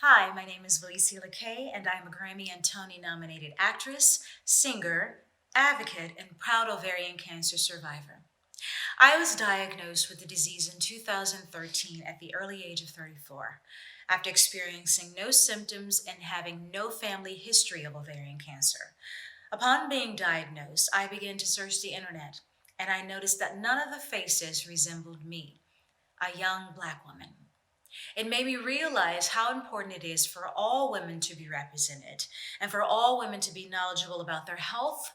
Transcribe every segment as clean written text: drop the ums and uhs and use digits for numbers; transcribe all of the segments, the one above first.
Hi, my name is Felicia LeKay, and I'm a Grammy and Tony nominated actress, singer, advocate, and proud ovarian cancer survivor. I was diagnosed with the disease in 2013 at the early age of 34, after experiencing no symptoms and having no family history of ovarian cancer. Upon being diagnosed, I began to search the internet, and I noticed that none of the faces resembled me, a young Black woman. It made me realize how important it is for all women to be represented and for all women to be knowledgeable about their health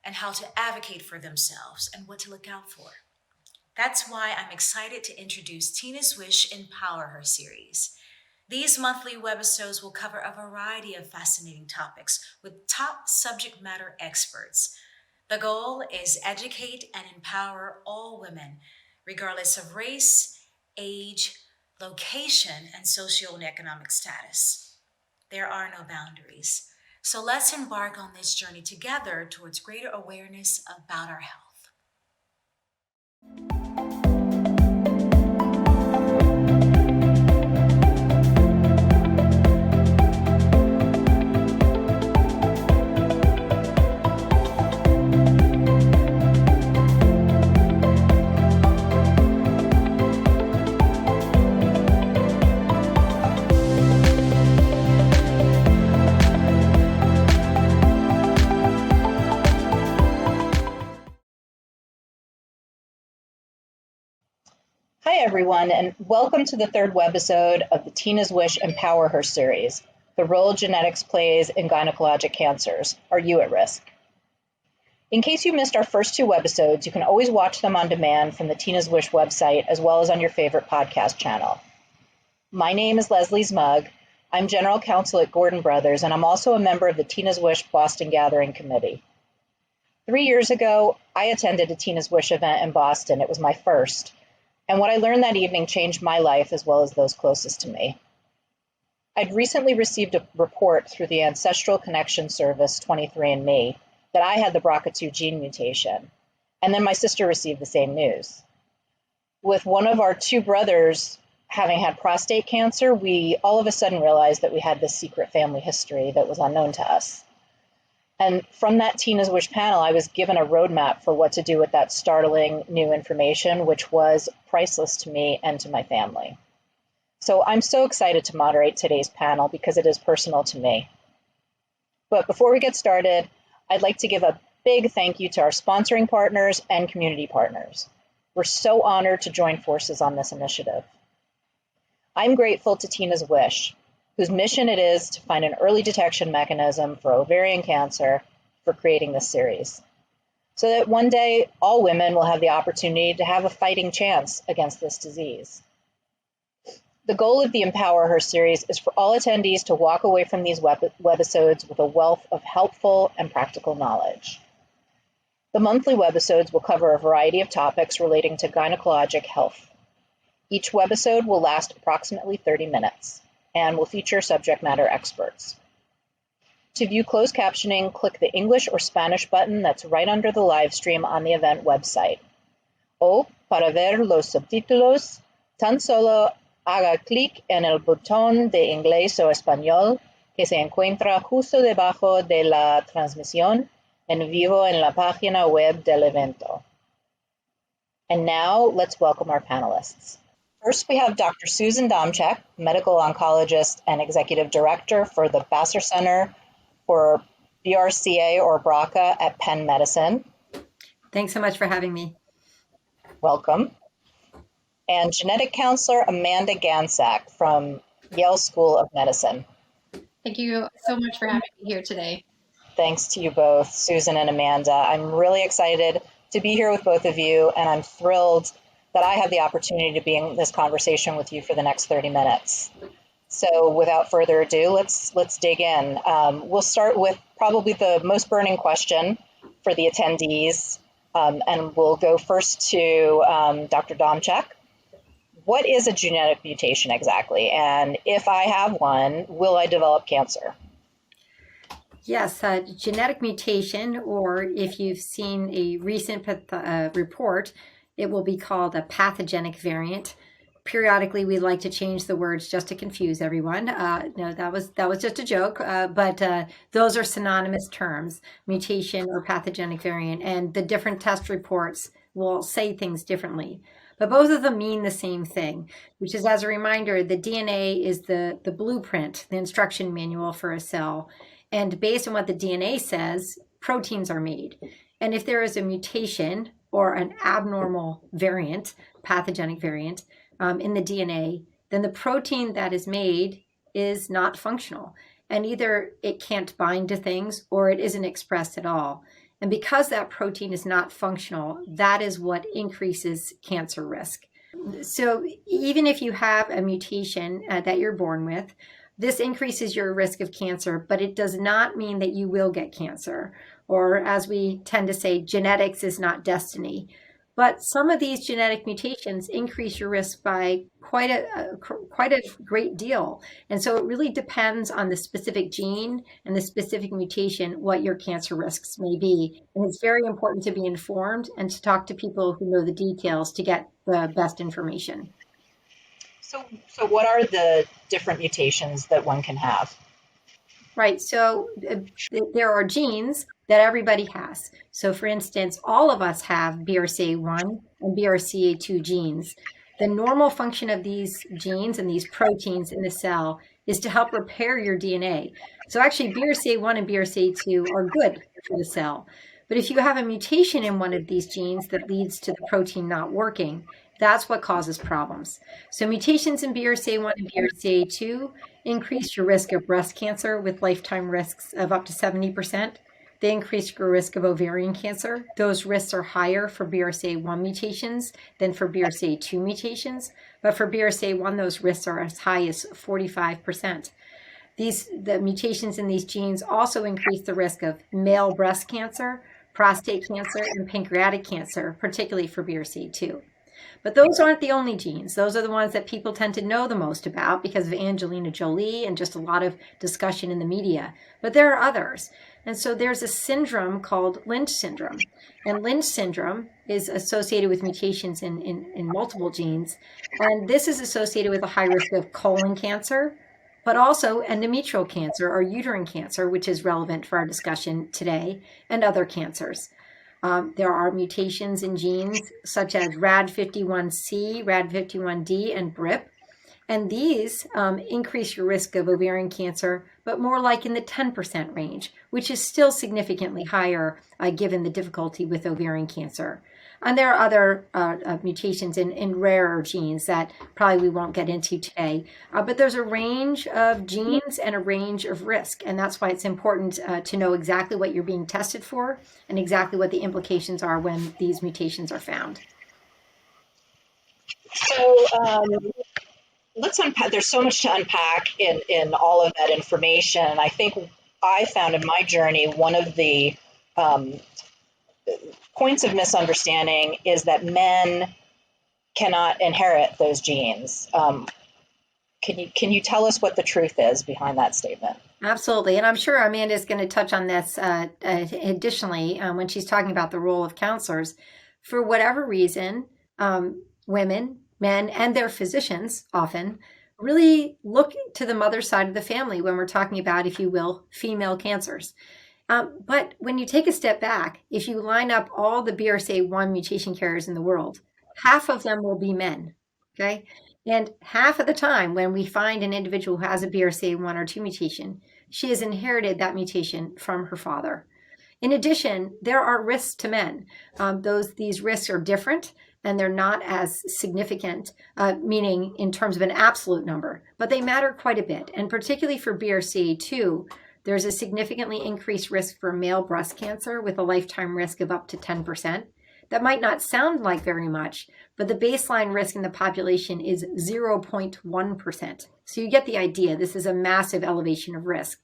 and how to advocate for themselves and what to look out for. That's why I'm excited to introduce Tina's Wish Empower Her series. These monthly webisodes will cover a variety of fascinating topics with top subject matter experts. The goal is educate and empower all women, regardless of race, age, location, and social and economic status. There are no boundaries. So let's embark on this journey together towards greater awareness about our health. Hi, everyone, and welcome to the third webisode of the Tina's Wish Empower Her series, the role genetics plays in gynecologic cancers. Are you at risk? In case you missed our first two webisodes, you can always watch them on demand from the Tina's Wish website, as well as on your favorite podcast channel. My name is Leslie Zmugg. I'm General Counsel at Gordon Brothers, and I'm also a member of the Tina's Wish Boston Gathering Committee. 3 years ago, I attended a Tina's Wish event in Boston. It was my first. And what I learned that evening changed my life as well as those closest to me. I'd recently received a report through the Ancestral Connection Service 23andMe that I had the BRCA2 gene mutation, and then my sister received the same news. With one of our two brothers having had prostate cancer, we all of a sudden realized that we had this secret family history that was unknown to us. And from that Tina's Wish panel, I was given a roadmap for what to do with that startling new information, which was priceless to me and to my family. So I'm so excited to moderate today's panel because it is personal to me. But before we get started, I'd like to give a big thank you to our sponsoring partners and community partners. We're so honored to join forces on this initiative. I'm grateful to Tina's Wish, whose mission it is to find an early detection mechanism for ovarian cancer, for creating this series, so that one day all women will have the opportunity to have a fighting chance against this disease. The goal of the Empower Her series is for all attendees to walk away from these webisodes with a wealth of helpful and practical knowledge. The monthly webisodes will cover a variety of topics relating to gynecologic health. Each webisode will last approximately 30 minutes. And will feature subject matter experts. To view closed captioning, click the English or Spanish button that's right under the live stream on the event website. O, para ver los subtítulos, tan solo haga clic en el botón de inglés o español que se encuentra justo debajo de la transmisión en vivo en la página web del evento. And now, let's welcome our panelists. First, we have Dr. Susan Domchek, medical oncologist and executive director for the Vassar Center for BRCA or BRCA at Penn Medicine. Thanks so much for having me. Welcome. And genetic counselor Amanda Ganzak from Yale School of Medicine. Thank you so much for having me here today. Thanks to you both, Susan and Amanda. I'm really excited to be here with both of you, and I'm thrilled that I have the opportunity to be in this conversation with you for the next 30 minutes. So without further ado, let's dig in. We'll start with probably the most burning question for the attendees, and we'll go first to Dr. Domchek. What is a genetic mutation exactly? And if I have one, will I develop cancer? Yes, genetic mutation, or if you've seen a recent report, it will be called a pathogenic variant, periodically we like to change the words just to confuse everyone. No, that was just a joke. But those are synonymous terms: mutation or pathogenic variant, and the different test reports will say things differently. But both of them mean the same thing, which is, as a reminder, the DNA is the blueprint, the instruction manual for a cell. And based on what the DNA says, proteins are made. And if there is a mutation or an abnormal variant, pathogenic variant, in the DNA, then the protein that is made is not functional. And either it can't bind to things or it isn't expressed at all. And because that protein is not functional, that is what increases cancer risk. So even if you have a mutation that you're born with, this increases your risk of cancer, but it does not mean that you will get cancer. Or as we tend to say, genetics is not destiny. But some of these genetic mutations increase your risk by quite a great deal. And so it really depends on the specific gene and the specific mutation, what your cancer risks may be. And it's very important to be informed and to talk to people who know the details to get the best information. So what are the different mutations that one can have? Right. So there are genes that everybody has. So for instance, all of us have BRCA1 and BRCA2 genes. The normal function of these genes and these proteins in the cell is to help repair your DNA. So actually BRCA1 and BRCA2 are good for the cell. But if you have a mutation in one of these genes that leads to the protein not working, that's what causes problems. So mutations in BRCA1 and BRCA2 increase your risk of breast cancer with lifetime risks of up to 70%. They increase your risk of ovarian cancer. Those risks are higher for BRCA1 mutations than for BRCA2 mutations. But for BRCA1, those risks are as high as 45%. The mutations in these genes also increase the risk of male breast cancer, prostate cancer, and pancreatic cancer, particularly for BRCA2. But those aren't the only genes. Those are the ones that people tend to know the most about because of Angelina Jolie and just a lot of discussion in the media. But there are others. And so there's a syndrome called Lynch syndrome. And Lynch syndrome is associated with mutations in multiple genes. And this is associated with a high risk of colon cancer, but also endometrial cancer or uterine cancer, which is relevant for our discussion today, and other cancers. There are mutations in genes such as RAD51C, RAD51D, and BRIP. And these increase your risk of ovarian cancer, but more like in the 10% range, which is still significantly higher given the difficulty with ovarian cancer. And there are other mutations in rarer genes that probably we won't get into today. But there's a range of genes and a range of risk. And that's why it's important to know exactly what you're being tested for and exactly what the implications are when these mutations are found. So let's unpack. There's so much to unpack in all of that information. And I think I found in my journey, one of the points of misunderstanding is that men cannot inherit those genes. Can you tell us what the truth is behind that statement? Absolutely. And I'm sure Amanda is going to touch on this additionally when she's talking about the role of counselors. For whatever reason, women, men, and their physicians often really look to the mother side of the family when we're talking about, if you will, female cancers. But when you take a step back, if you line up all the BRCA1 mutation carriers in the world, half of them will be men, okay? And half of the time when we find an individual who has a BRCA1 or 2 mutation, she has inherited that mutation from her father. In addition, there are risks to men. These risks are different and they're not as significant, meaning in terms of an absolute number, but they matter quite a bit. And particularly for BRCA2, there's a significantly increased risk for male breast cancer with a lifetime risk of up to 10%. That might not sound like very much, but the baseline risk in the population is 0.1%. So you get the idea. This is a massive elevation of risk.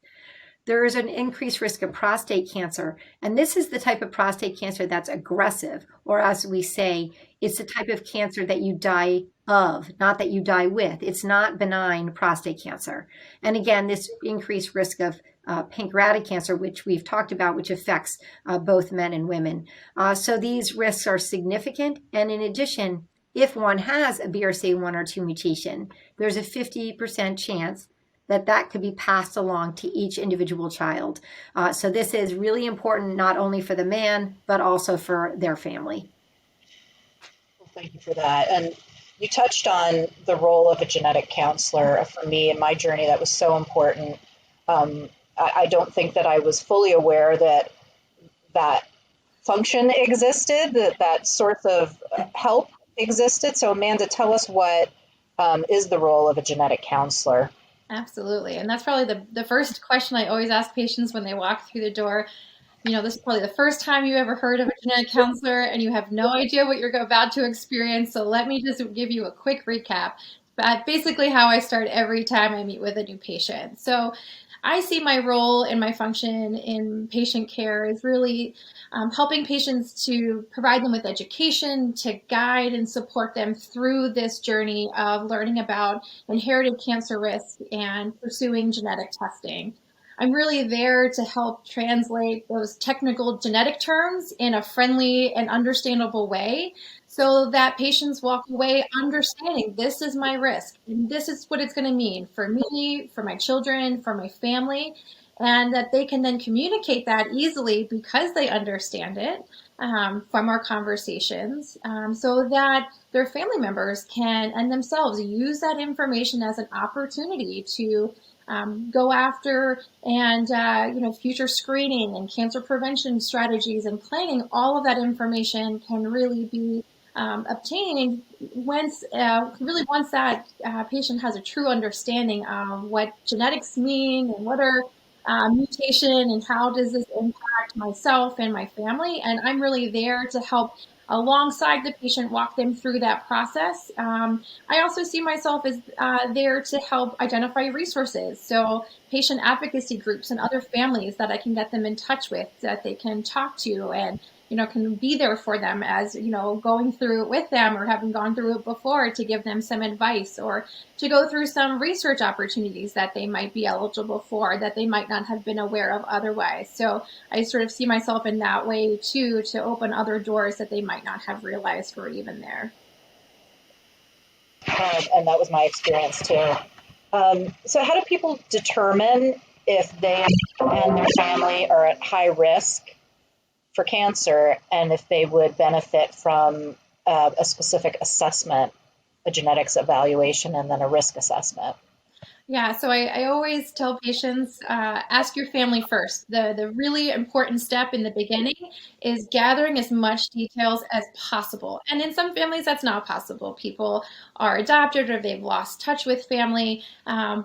There is an increased risk of prostate cancer, and this is the type of prostate cancer that's aggressive, or as we say, it's the type of cancer that you die of, not that you die with. It's not benign prostate cancer. And again, this increased risk of pancreatic cancer, which we've talked about, which affects both men and women. So these risks are significant. And in addition, if one has a BRCA1 or 2 mutation, there's a 50% chance that that could be passed along to each individual child. So this is really important, not only for the man, but also for their family. Well, thank you for that. And you touched on the role of a genetic counselor. For me in my journey, that was so important. I don't think that I was fully aware that that function existed, that source of help existed. So Amanda, tell us what is the role of a genetic counselor? Absolutely. And that's probably the first question I always ask patients when they walk through the door. This is probably the first time you ever heard of a genetic counselor and you have no idea what you're about to experience. So let me just give you a quick recap. But basically how I start every time I meet with a new patient. So I see my role and my function in patient care is really helping patients to provide them with education, to guide and support them through this journey of learning about inherited cancer risk and pursuing genetic testing. I'm really there to help translate those technical genetic terms in a friendly and understandable way so that patients walk away understanding this is my risk and this is what it's going to mean for me, for my children, for my family, and that they can then communicate that easily because they understand it from our conversations, so that their family members can and themselves use that information as an opportunity to go after and future screening and cancer prevention strategies and planning. All of that information can really be obtained once that patient has a true understanding of what genetics mean and what are mutation and how does this impact myself and my family. And I'm really there to help alongside the patient, walk them through that process. I also see myself as there to help identify resources. So patient advocacy groups and other families that I can get them in touch with, that they can talk to and, can be there for them as, going through it with them or having gone through it before to give them some advice or to go through some research opportunities that they might be eligible for that they might not have been aware of otherwise. So I sort of see myself in that way too, to open other doors that they might not have realized were even there. And that was my experience too. So how do people determine if they and their family are at high risk for cancer and if they would benefit from a specific assessment, a genetics evaluation, and then a risk assessment? Yeah, so I always tell patients, ask your family first. The really important step in the beginning is gathering as much details as possible. And in some families, that's not possible. People are adopted or they've lost touch with family. I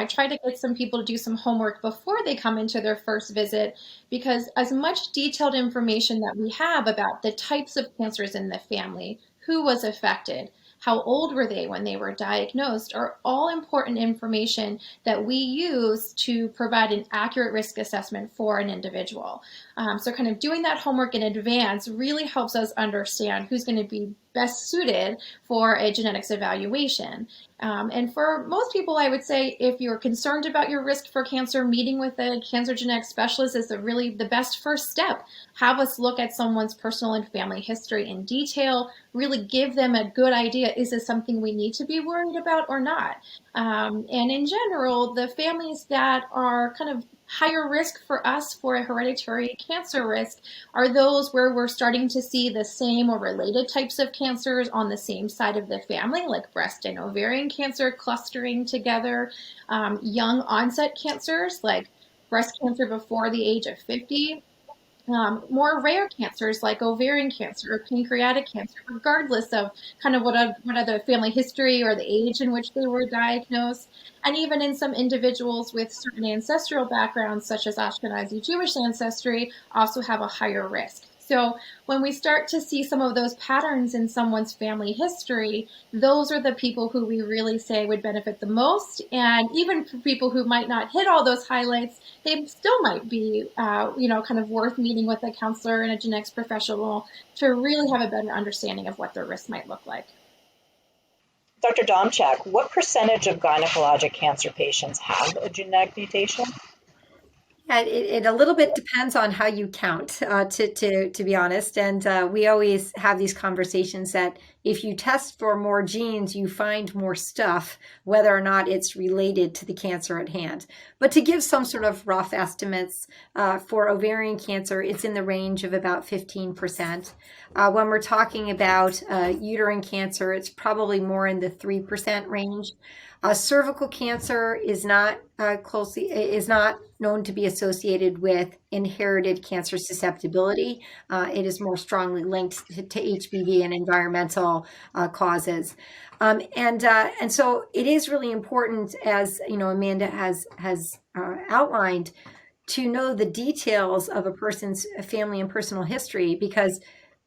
try to get some people to do some homework before they come into their first visit, because as much detailed information that we have about the types of cancers in the family, who was affected, how old were they when they were diagnosed, are all important information that we use to provide an accurate risk assessment for an individual. So kind of doing that homework in advance really helps us understand who's going to be best suited for a genetics evaluation. And for most people, I would say if you're concerned about your risk for cancer, meeting with a cancer genetics specialist is really the best first step. Have us look at someone's personal and family history in detail, really give them a good idea, is this something we need to be worried about or not? And in general, the families that are kind of higher risk for us for a hereditary cancer risk are those where we're starting to see the same or related types of cancers on the same side of the family, like breast and ovarian cancer clustering together, young onset cancers like breast cancer before the age of 50, more rare cancers like ovarian cancer or pancreatic cancer, regardless of kind of what the family history or the age in which they were diagnosed. And even in some individuals with certain ancestral backgrounds, such as Ashkenazi Jewish ancestry, also have a higher risk. So when we start to see some of those patterns in someone's family history, those are the people who we really say would benefit the most. And even for people who might not hit all those highlights, they still might be, kind of worth meeting with a counselor and a genetics professional to really have a better understanding of what their risk might look like. Dr. Domchek, what percentage of gynecologic cancer patients have a genetic mutation? Yeah, it a little bit depends on how you count, to be honest. And we always have these conversations that if you test for more genes, you find more stuff, whether or not it's related to the cancer at hand. But to give some sort of rough estimates for ovarian cancer, it's in the range of about 15%. When we're talking about uterine cancer, it's probably more in the 3% range. Cervical cancer is not is not known to be associated with inherited cancer susceptibility. It is more strongly linked to HPV and environmental causes. And so it is really important, as you know, Amanda has outlined, to know the details of a person's family and personal history, because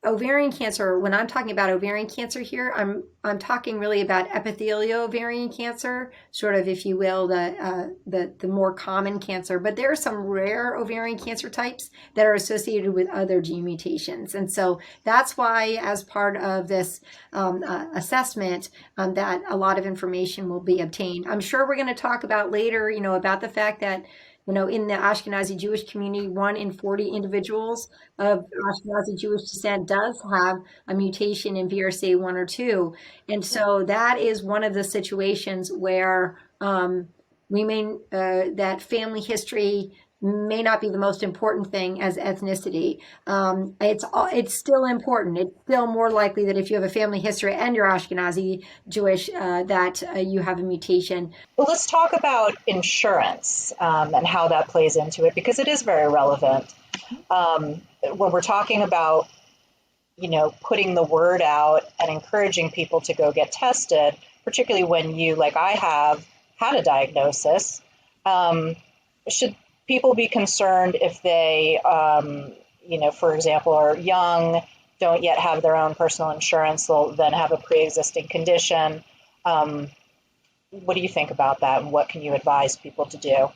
ovarian cancer, when I'm talking about ovarian cancer here, I'm talking really about epithelial ovarian cancer, sort of, if you will, the more common cancer. But there are some rare ovarian cancer types that are associated with other gene mutations, and so that's why, as part of this assessment, that a lot of information will be obtained. I'm sure we're going to talk about later, about the fact that, in the Ashkenazi Jewish community, 1 in 40 individuals of Ashkenazi Jewish descent does have a mutation in BRCA1 or 2. And so that is one of the situations where that family history may not be the most important thing as ethnicity. It's still important. It's still more likely that if you have a family history and you're Ashkenazi Jewish, that you have a mutation. Well, let's talk about insurance and how that plays into it, because it is very relevant. When we're talking about, putting the word out and encouraging people to go get tested, particularly when you, like I have, had a diagnosis, should people be concerned if they, for example, are young, don't yet have their own personal insurance, they'll then have a pre-existing condition? What do you think about that, and what can you advise people to do?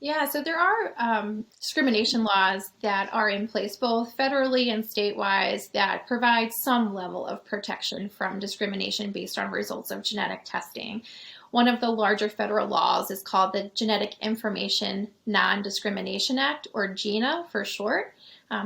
Yeah, so there are discrimination laws that are in place, both federally and state-wise, that provide some level of protection from discrimination based on results of genetic testing. One of the larger federal laws is called the Genetic Information Non-Discrimination Act, or GINA for short.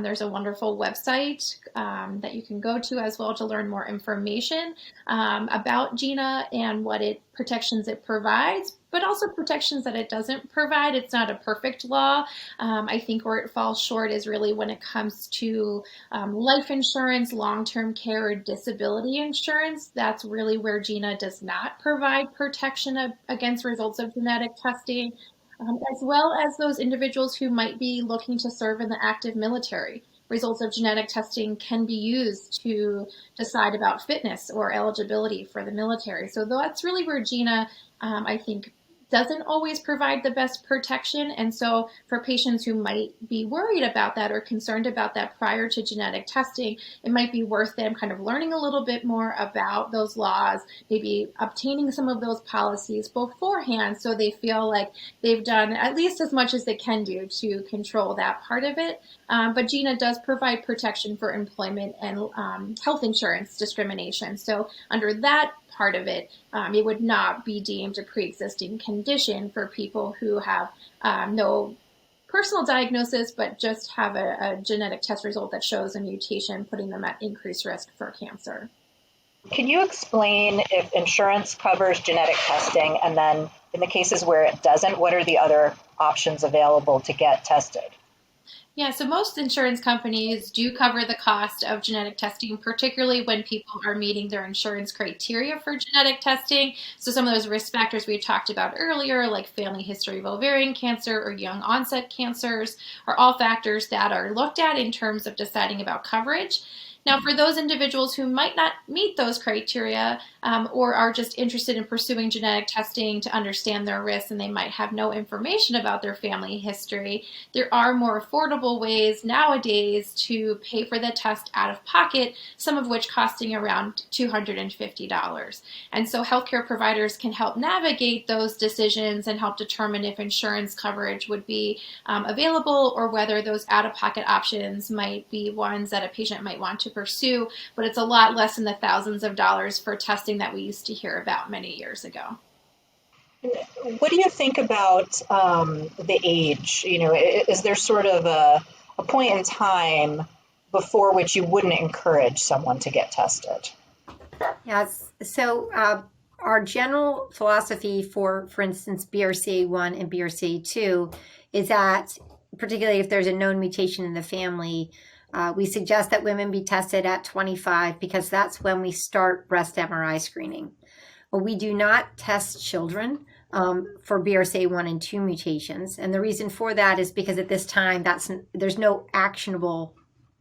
There's a wonderful website that you can go to as well to learn more information about GINA and what protections it provides, but also protections that it doesn't provide. It's not a perfect law. I think where it falls short is really when it comes to life insurance, long-term care, or disability insurance. That's really where GINA does not provide protection against results of genetic testing. As well as those individuals who might be looking to serve in the active military. Results of genetic testing can be used to decide about fitness or eligibility for the military. So that's really where GINA, I think, doesn't always provide the best protection. And so for patients who might be worried about that or concerned about that prior to genetic testing, it might be worth them kind of learning a little bit more about those laws, maybe obtaining some of those policies beforehand so they feel like they've done at least as much as they can do to control that part of it. But GINA does provide protection for employment and health insurance discrimination. So under that part of it, it would not be deemed a pre-existing condition for people who have no personal diagnosis, but just have a genetic test result that shows a mutation, putting them at increased risk for cancer. Can you explain if insurance covers genetic testing, and then in the cases where it doesn't, what are the other options available to get tested? Yeah, so most insurance companies do cover the cost of genetic testing, particularly when people are meeting their insurance criteria for genetic testing. So some of those risk factors we talked about earlier, like family history of ovarian cancer or young onset cancers, are all factors that are looked at in terms of deciding about coverage. Now, for those individuals who might not meet those criteria or are just interested in pursuing genetic testing to understand their risks and they might have no information about their family history, there are more affordable ways nowadays to pay for the test out of pocket, some of which costing around $250. And so healthcare providers can help navigate those decisions and help determine if insurance coverage would be available or whether those out-of-pocket options might be ones that a patient might want to pursue, but it's a lot less than the thousands of dollars for testing that we used to hear about many years ago. What do you think about the age? Is there sort of a point in time before which you wouldn't encourage someone to get tested? Yes. So our general philosophy for instance, BRCA1 and BRCA2 is that, particularly if there's a known mutation in the family, we suggest that women be tested at 25 because that's when we start breast MRI screening. Well, we do not test children for BRCA1 and 2 mutations. And the reason for that is because at this time, there's no actionable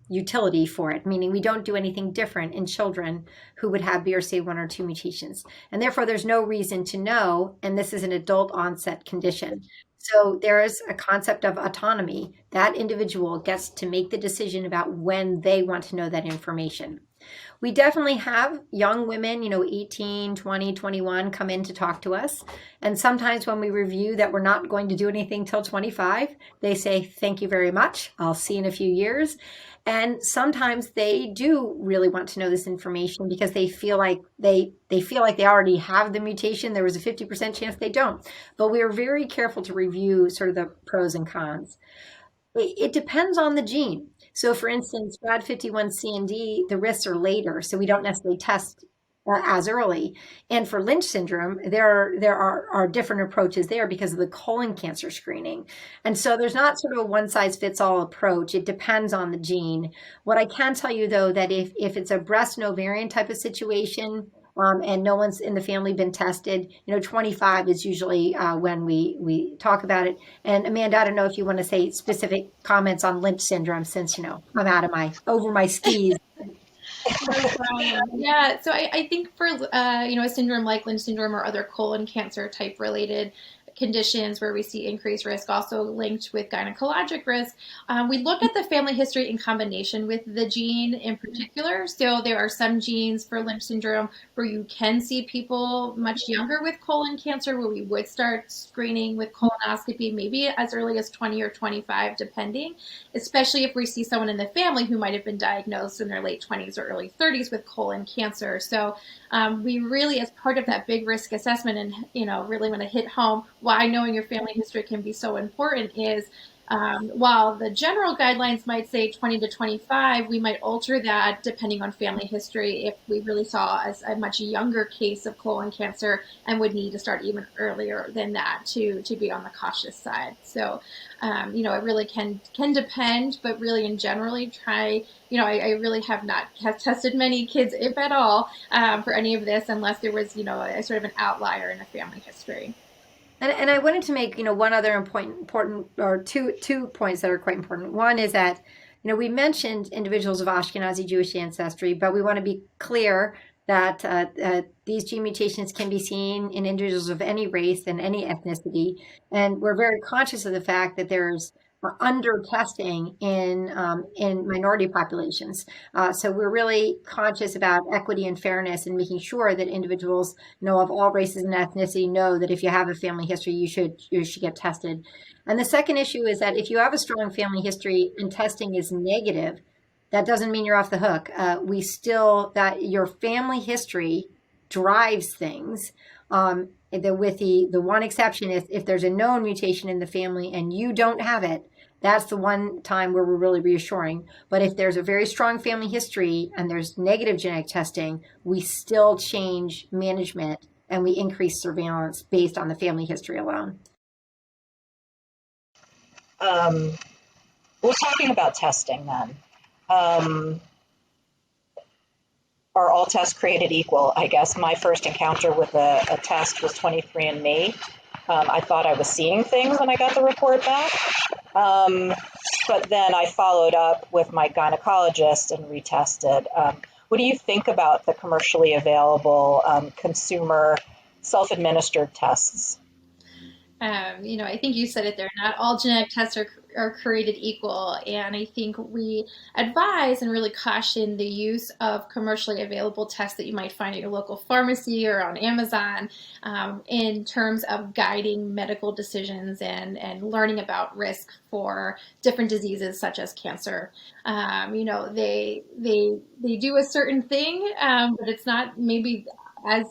utility for it, meaning we don't do anything different in children who would have BRCA1 or 2 mutations. And therefore, there's no reason to know, and this is an adult onset condition. So there is a concept of autonomy. That individual gets to make the decision about when they want to know that information. We definitely have young women, 18, 20, 21 come in to talk to us. And sometimes when we review that we're not going to do anything till 25, they say, thank you very much. I'll see you in a few years. And sometimes they do really want to know this information because they feel like they already have the mutation. There was a 50% chance they don't. But we are very careful to review sort of the pros and cons. It depends on the gene. So for instance, RAD51C and D, the risks are later, so we don't necessarily test as early. And for Lynch syndrome, there are different approaches there because of the colon cancer screening. And so there's not sort of a one size fits all approach. It depends on the gene. What I can tell you though, that if it's a breast and ovarian type of situation, and no one's in the family been tested, 25 is usually when we talk about it. And Amanda, I don't know if you want to say specific comments on Lynch syndrome, since, I'm out of over my skis. Yeah, so I think for a syndrome like Lynch syndrome or other colon cancer type related conditions where we see increased risk, also linked with gynecologic risk, we look at the family history in combination with the gene in particular. So there are some genes for Lynch syndrome where you can see people much younger with colon cancer, where we would start screening with colonoscopy maybe as early as 20 or 25, depending, especially if we see someone in the family who might have been diagnosed in their late 20s or early 30s with colon cancer. So we really, as part of that big risk assessment, and really want to hit home why knowing your family history can be so important is, while the general guidelines might say 20 to 25, we might alter that depending on family history if we really saw a much younger case of colon cancer and would need to start even earlier than that to be on the cautious side. So, it really can depend, but really in generally try, I really have tested many kids, if at all, for any of this, unless there was, a sort of an outlier in the family history. And I wanted to make, one other important or two points that are quite important. One is that, we mentioned individuals of Ashkenazi Jewish ancestry, but we want to be clear that these gene mutations can be seen in individuals of any race and any ethnicity. And we're very conscious of the fact that there's under testing in minority populations. So we're really conscious about equity and fairness and making sure that individuals of all races and ethnicity know that if you have a family history, you should get tested. And the second issue is that if you have a strong family history and testing is negative, that doesn't mean you're off the hook. That your family history drives things. With the one exception, if there's a known mutation in the family and you don't have it, that's the one time where we're really reassuring. But if there's a very strong family history and there's negative genetic testing, we still change management and we increase surveillance based on the family history alone. We're talking about testing then. Are all tests created equal? I guess my first encounter with a test was 23andMe. I thought I was seeing things when I got the report back. But then I followed up with my gynecologist and retested. What do you think about the commercially available consumer self-administered tests? I think you said it there. Not all genetic tests are created equal. And I think we advise and really caution the use of commercially available tests that you might find at your local pharmacy or on Amazon in terms of guiding medical decisions and learning about risk for different diseases such as cancer. They do a certain thing, but it's not maybe as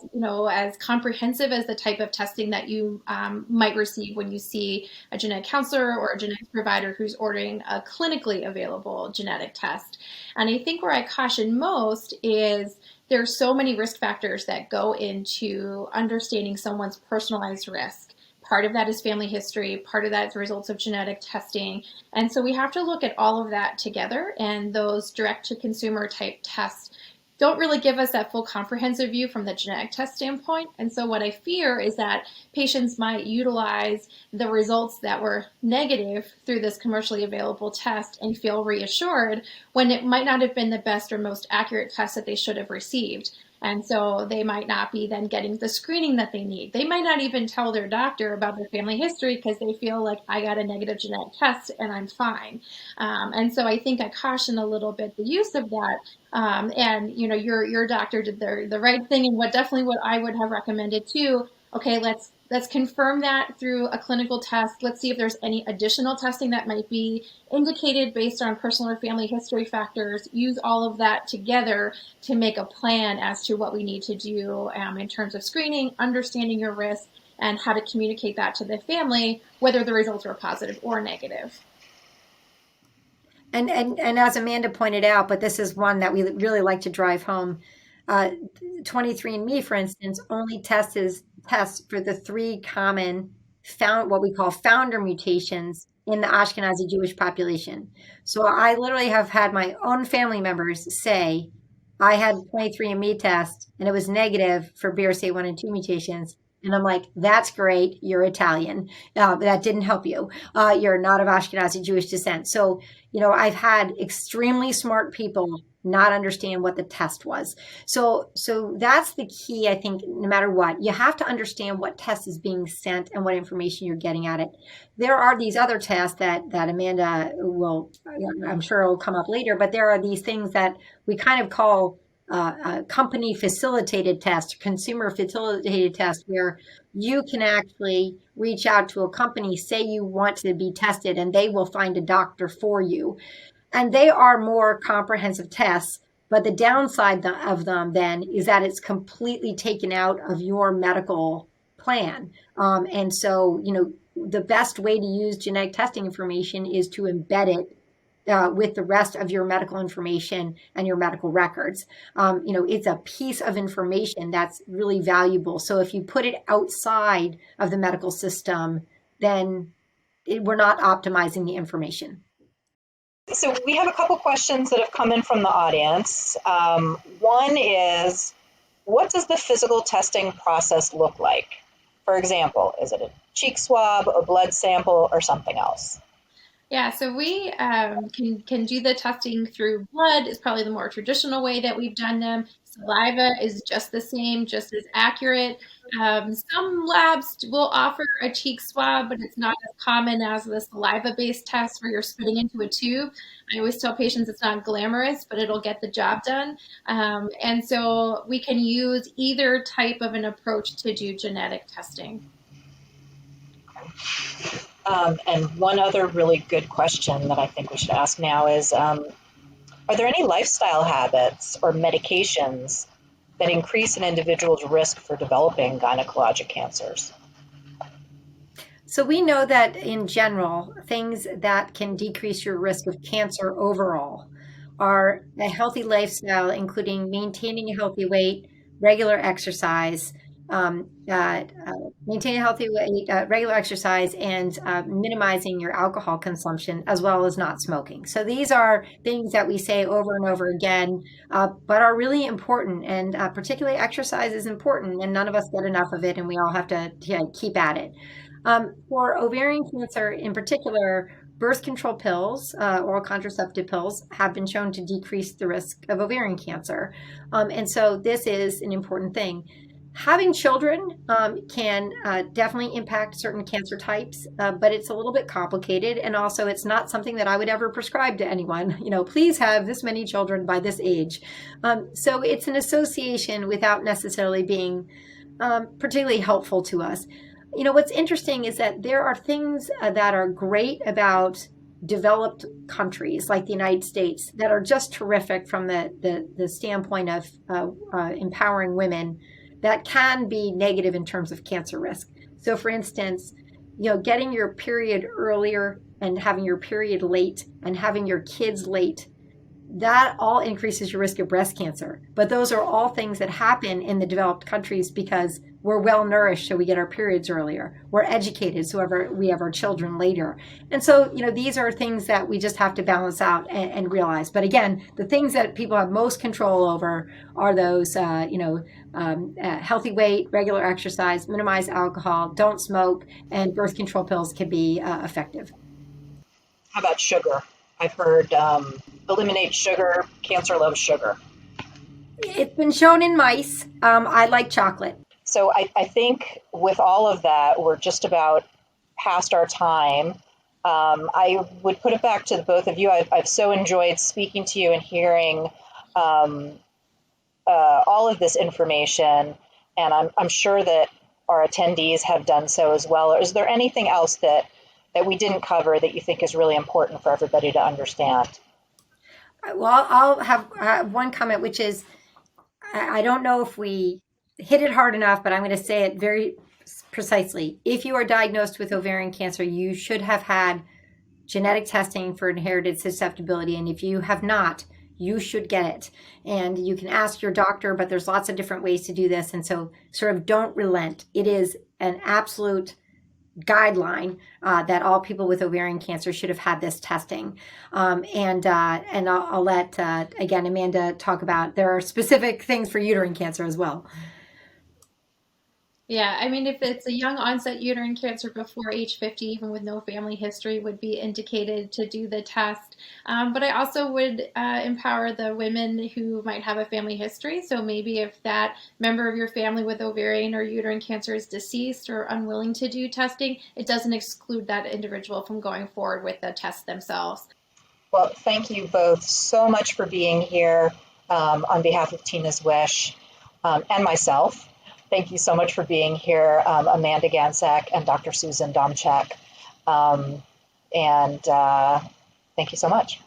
as comprehensive as the type of testing that you might receive when you see a genetic counselor or a genetics provider who's ordering a clinically available genetic test. And I think where I caution most is there's so many risk factors that go into understanding someone's personalized risk. Part of that is family history. Part of that is results of genetic testing. And so we have to look at all of that together. And those direct-to-consumer type tests don't really give us that full comprehensive view from the genetic test standpoint. And so what I fear is that patients might utilize the results that were negative through this commercially available test and feel reassured when it might not have been the best or most accurate test that they should have received. And so they might not be then getting the screening that they need. They might not even tell their doctor about their family history because they feel like I got a negative genetic test and I'm fine. And so I think I caution a little bit the use of that. And your doctor did the right thing, and what I would have recommended too. Okay, let's confirm that through a clinical test. Let's see if there's any additional testing that might be indicated based on personal or family history factors. Use all of that together to make a plan as to what we need to do in terms of screening, understanding your risk, and how to communicate that to the family, whether the results were positive or negative. And as Amanda pointed out, but this is one that we really like to drive home, 23andMe, for instance, only tests for the 3 common what we call founder mutations in the Ashkenazi Jewish population. So I literally have had my own family members say, I had 23andMe test and it was negative for BRCA1 and 2 mutations. And I'm like, that's great. You're Italian. That didn't help you. You're not of Ashkenazi Jewish descent. So, I've had extremely smart people not understand what the test was. So that's the key, I think, no matter what. You have to understand what test is being sent and what information you're getting at it. There are these other tests that Amanda I'm sure will come up later, but there are these things that we kind of call company facilitated test, consumer facilitated test, where you can actually reach out to a company, say you want to be tested, and they will find a doctor for you. And they are more comprehensive tests, but the downside of them then is that it's completely taken out of your medical plan. And so, the best way to use genetic testing information is to embed it with the rest of your medical information and your medical records. It's a piece of information that's really valuable. So if you put it outside of the medical system, then we're not optimizing the information. So we have a couple questions that have come in from the audience. One is, what does the physical testing process look like? For example, is it a cheek swab, a blood sample, or something else? Yeah, so we can do the testing through blood. Is probably the more traditional way that we've done them. Saliva is just the same, just as accurate. Some labs will offer a cheek swab, but it's not as common as the saliva-based test where you're spitting into a tube. I always tell patients it's not glamorous, but it'll get the job done. And so we can use either type of an approach to do genetic testing. And one other really good question that I think we should ask now is, are there any lifestyle habits or medications that increase an individual's risk for developing gynecologic cancers? So we know that in general, things that can decrease your risk of cancer overall are a healthy lifestyle, including maintaining a healthy weight, regular exercise, maintain a healthy weight, regular exercise, and minimizing your alcohol consumption, as well as not smoking. So these are things that we say over and over again, but are really important. And particularly exercise is important, and none of us get enough of it, and we all have to keep at it. For ovarian cancer in particular, birth control pills, oral contraceptive pills, have been shown to decrease the risk of ovarian cancer. And so this is an important thing. Having children can definitely impact certain cancer types, but it's a little bit complicated. And also it's not something that I would ever prescribe to anyone. Please have this many children by this age. So it's an association without necessarily being particularly helpful to us. What's interesting is that there are things that are great about developed countries like the United States that are just terrific from the standpoint of empowering women. that can be negative in terms of cancer risk. So for instance, getting your period earlier and having your period late and having your kids late, that all increases your risk of breast cancer. But those are all things that happen in the developed countries because we're well nourished, so we get our periods earlier. We're educated, so we have our children later. And so, these are things that we just have to balance out and realize. But again, the things that people have most control over are those, healthy weight, regular exercise, minimize alcohol, don't smoke, and birth control pills can be effective. How about sugar? I've heard eliminate sugar, cancer loves sugar. It's been shown in mice. I like chocolate. So I think with all of that, we're just about past our time. I would put it back to the both of you. I've so enjoyed speaking to you and hearing all of this information, and I'm sure that our attendees have done so as well. Or is there anything else that we didn't cover that you think is really important for everybody to understand? Well, I'll have one comment, which is, I don't know if we hit it hard enough, but I'm going to say it very precisely. If you are diagnosed with ovarian cancer, you should have had genetic testing for inherited susceptibility. And if you have not, you should get it. And you can ask your doctor, but there's lots of different ways to do this. And so sort of don't relent. It is an absolute guideline that all people with ovarian cancer should have had this testing. And I'll let, again, Amanda talk about, there are specific things for uterine cancer as well. Yeah, I mean, if it's a young onset uterine cancer before age 50, even with no family history, would be indicated to do the test. But I also would empower the women who might have a family history. So maybe if that member of your family with ovarian or uterine cancer is deceased or unwilling to do testing, it doesn't exclude that individual from going forward with the test themselves. Well, thank you both so much for being here on behalf of Tina's Wish and myself. Thank you so much for being here, Amanda Ganzak and Dr. Susan Domchek. And thank you so much.